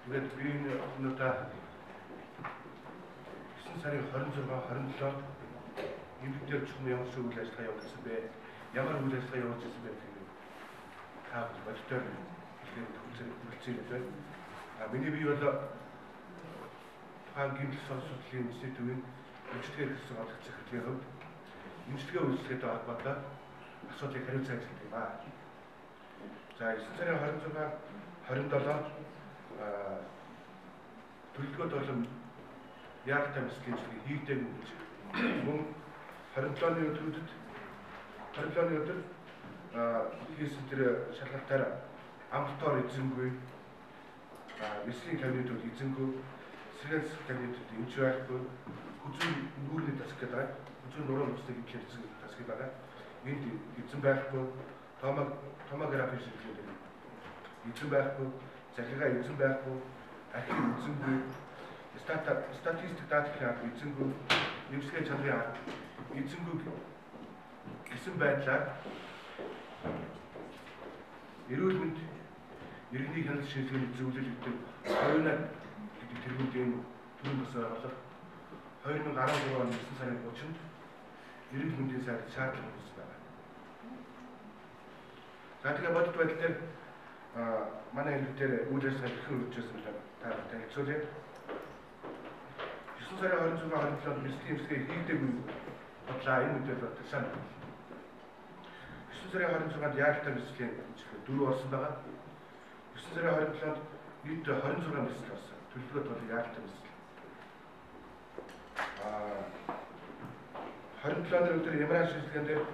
Тэгээд би энэ удаа 9 сарын 26, 27-нд эмэгтэй чухам ямар үйл ажиллагаа явуулсан бэ? Ямар үйл ажиллагаа явуулсан бэ гэдэг та бодтоор хэлцээ байна. Миний бие бол гэмтэл сонсолтын институтын эмчилгээ гэсэн олох захирлын хувьд эмчилгээ үйлчлэгээтэй холбоотой асуудлыг хариуцсан ажилладаг юм аа. За 9 сарын 26, 27-нд төлөвлөгөөд болон яаралтай мэсгийн хийгдэг гэж мөн 27-ны өдөр хийсэн тэр шалгалтаар амттоор эзэнгүй мэсгийн кабинетүүд эзэнгүй сэргэлс кабинетүүд эмч байхгүй хүзүүн нүүрний таск гэдэг хүзүүн нуруу нуцдаг эзэн таск байгаа. Энд эзэн байхгүй томографи шилжүүлдэг эзэн байхгүй захигаа эзэн байхгүй архив эзэнгүй статистик даатгалын эзэнгүй нэмсгийн чанарын эзэнгүй гэсэн байдлаар эрүүл мэнд иргэний хяналт шинжилгээний зөвлөл гэдэг хоёрнаа гэдэг тэргүүлийн төрийн бас олох 2013 оны 9 сарын 30-нд эрүүл мэндийн сайд шаардлага үүссэн байна. За тэгээ бодит байдал дээр манай хэлбэр үйл ажиллагаа хэрхэн үргэлжлүүлсэн бэ та танилцуулъя. 9 сарын 26-27-нд мэсгийн эмчилгээ хийгдэггүй бодлоо энэ мэдээлэл тушаал. 9 сарын 26-нд яаралтай мэсгийн эмчилгээ 4 орсон байгаа. 9 сарын 27-нд нийт 26 мэсэл орсон. Төлөвлөгөөд бол яаралтай мэсэл. 27-ны өдөр ямар шинжилгээнд дээр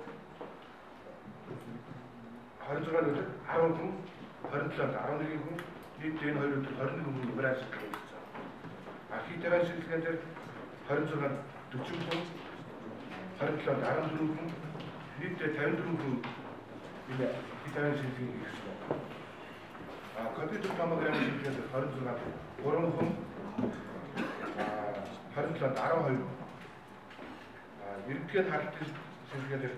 26-ны өдөр 10 хүн 27-нд 11 хүн нийт энэ хоёр өдөр 21 хүн ямар шинжилгээ хийсэн. Архитектурын шинжилгээнд дээр 26-нд 40 хүн 27-нд 14 хүн нийт 54 хүн энэ архитектурын шинжилгээ хийсэн. Компьютер томографи шинжилгээнд 26-нд 3 хүн 27-нд 12 хүн эрдэнэт харалтын шинжилгээнд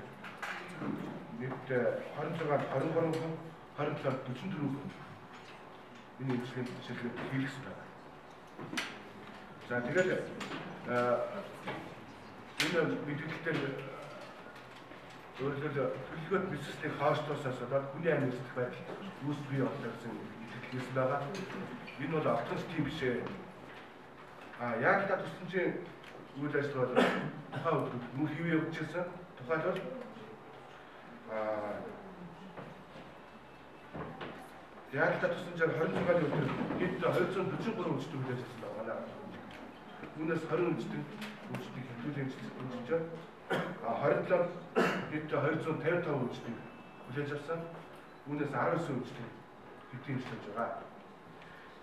нийт 26-нд 23 хүн 27-нд 44 хүн энэ эмчилгээнд шинжилгээ хийлгэсэн байна. За тэгээд энэ мэдээлэлээр өөрөлдөл төлөвлөгөөт бизнесийн хооштоосоос болоод хүний амь эзлэх байдал үүс бий болдог гэсэн итгэлсэн байгаа. Энэ бол автомат тийм биш ээ. Яг та тусламжийн үйл ажиллагаа бол тухайн өдөр мөн хэвээ явж ирсэн. Тухайлбал яг та тусламжаар 26-ны өдөр хэд 243 хүчтэй үйл ажилласан байна. Үүнээс 20 хүчтэй хэмжүүлэн ажиллаж 27 хэд 255 хүчтэй хүлээж авсан. Үүнээс 19 хүчтэй хэдийн ажиллаж байгаа.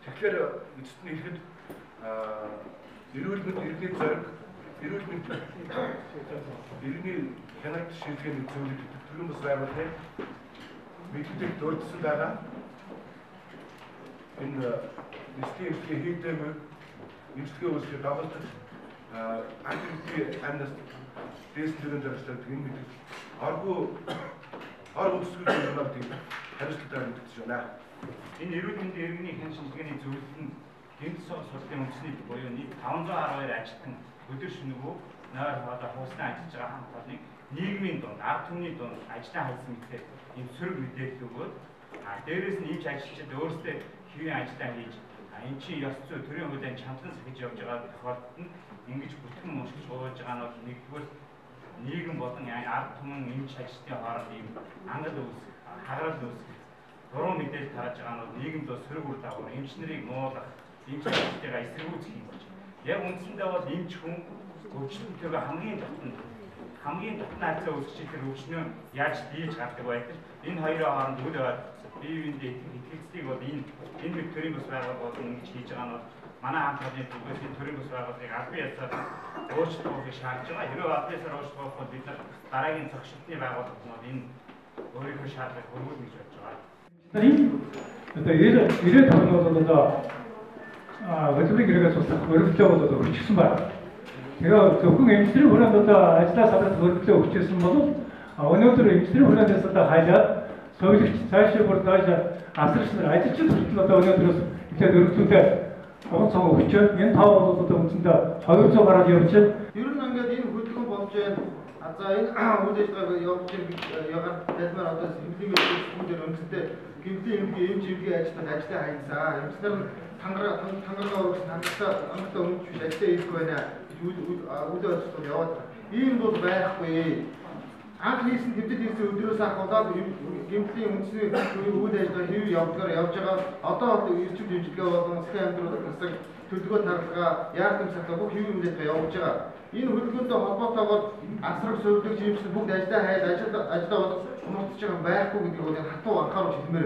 Тэгэхээр эцэст нь хэлэхэд эрүүл мэнд иргэний зориг эрүүл мэнд иргэний хяналт шинжилгээний зөвлөлд төрийн бас байгууллагын мэддэг дурдсан байгаа. Энэ нэстийн эмчилгээ хийгдээгүй эмчилгээ үйлчлэгээ доголдож антибиотик амнаас дэслэгэн зорилттой энэ мэддэг ор үндэслэлийн юмнуудыг хариуцлагатай мэддэг байна. Энэ эрүүл мэндийн иргэний хэн шинжилгээний зөвлөлд нь гэмт сургуулийн үндэсний буюу нийт 512 ажилтан өдөр шөнөгүй нойр хоолой хуусны ажиллаж байгаа хамт олоныг нийгмийн дунд ард түмний дунд ажлаа хайсан мэт ийм сөрөг мэдээлэл өгөөд дээрээс нь ийж ажилчид өөрсдөө хэвийн ажиллаа хийж энэ чинь ёс зүй төрийн хуулийн чандлан сахиж явж байгаа тохиолдолд нь ингэж бүтгэн мушгиж ууж байгаа нь бол нэгдүгээр нийгэм болон ард түмэн эмч ажилтны хооронд ийм ангал үүсэх, хагарал үүсэх, буруу мэдээлэл тааж байгаа нь бол нийгэмд бол сөрөг үр дагавар эмч нарыг муулах, эмч ажилтнаа эсэргүүцэх юм болж. Яг үндсэндээ бол эмч хүн өвчлөлтөөгөө хамгийн дотны хацаа үүсгэж тэр өвчнөө яаж дийлж гардаг байтал энэ хоёрын хооронд үл яваад бие биендээ итгэцлийг бол энэ нэг төрийн бас байгууллага бол ингэж хийж байгаа нь бол манай хамт олонны зүгээс энэ төрийн бас байгууллагыг албан ёсоор өөрчлөхийг шаардж байгаа. Хэрвээ албан ёсоор өөрчлөх бол бид нар дараагийн зохицолтны байгууллагууд нь энэ өөрийнхөө шаардлагыг хөрвүүлнэ гэж бодож байгаа. Одоо 90 оны бол одоо хөдөлмөрийн хэрэгээс устгах өргөдлөө бол өргөжсөн байна. Тэгээ зөвхөн эмчнэрийн хүрээнд одоо ажлаа салгах өргөдлөө өгчээсэн бол өнөөдөр эмчнэрийн хүрээнээс одоо хайлаад совилогч цаашаа бүр доош асарч нар ажилчид хүртэл одоо өнөөдрөөс эхлээд өргөдлөлтөд уран цаг өгч энэ 5 бол одоо үндсэндээ 200 гараад явж байна. Ер нь ингээд энэ хөдөлгөөн болж байна. За энэ үйл ажиллагааг явуулж ягаад тайлбар одоо хэмлэгийн зүйлээр өнцгтэй гэмтлийн эмч эмгийн ажиллаж хайцаа. Эмчнэр нь тангараа урагш хангалттай өмч биш ажиллаа хийхгүй байна. Үйл ажиллагаа яваад ийм бол байхгүй. Анх хийсэн хэвдэл хийсэн өдрөөс ахуулаад гэмтлийн үндэсний үйл ажиллагаа хэв явж байгаа. Одоо ирчим дэмжлэгээ болон засгийн амьдралын насаг төлөвлөгөө тархалгаа яах юм сахлаа бүх хэв үйл ажиллагаа явуулж байгаа. Энэ хөдөлгөөнтэй холбоотойгоор асраг сувдаг жимс бүгд ажиллаа хайж ажиллаа боловч мөрдөж байгаа байхгүй гэдгийг хатуу анхааруулж хэлмээр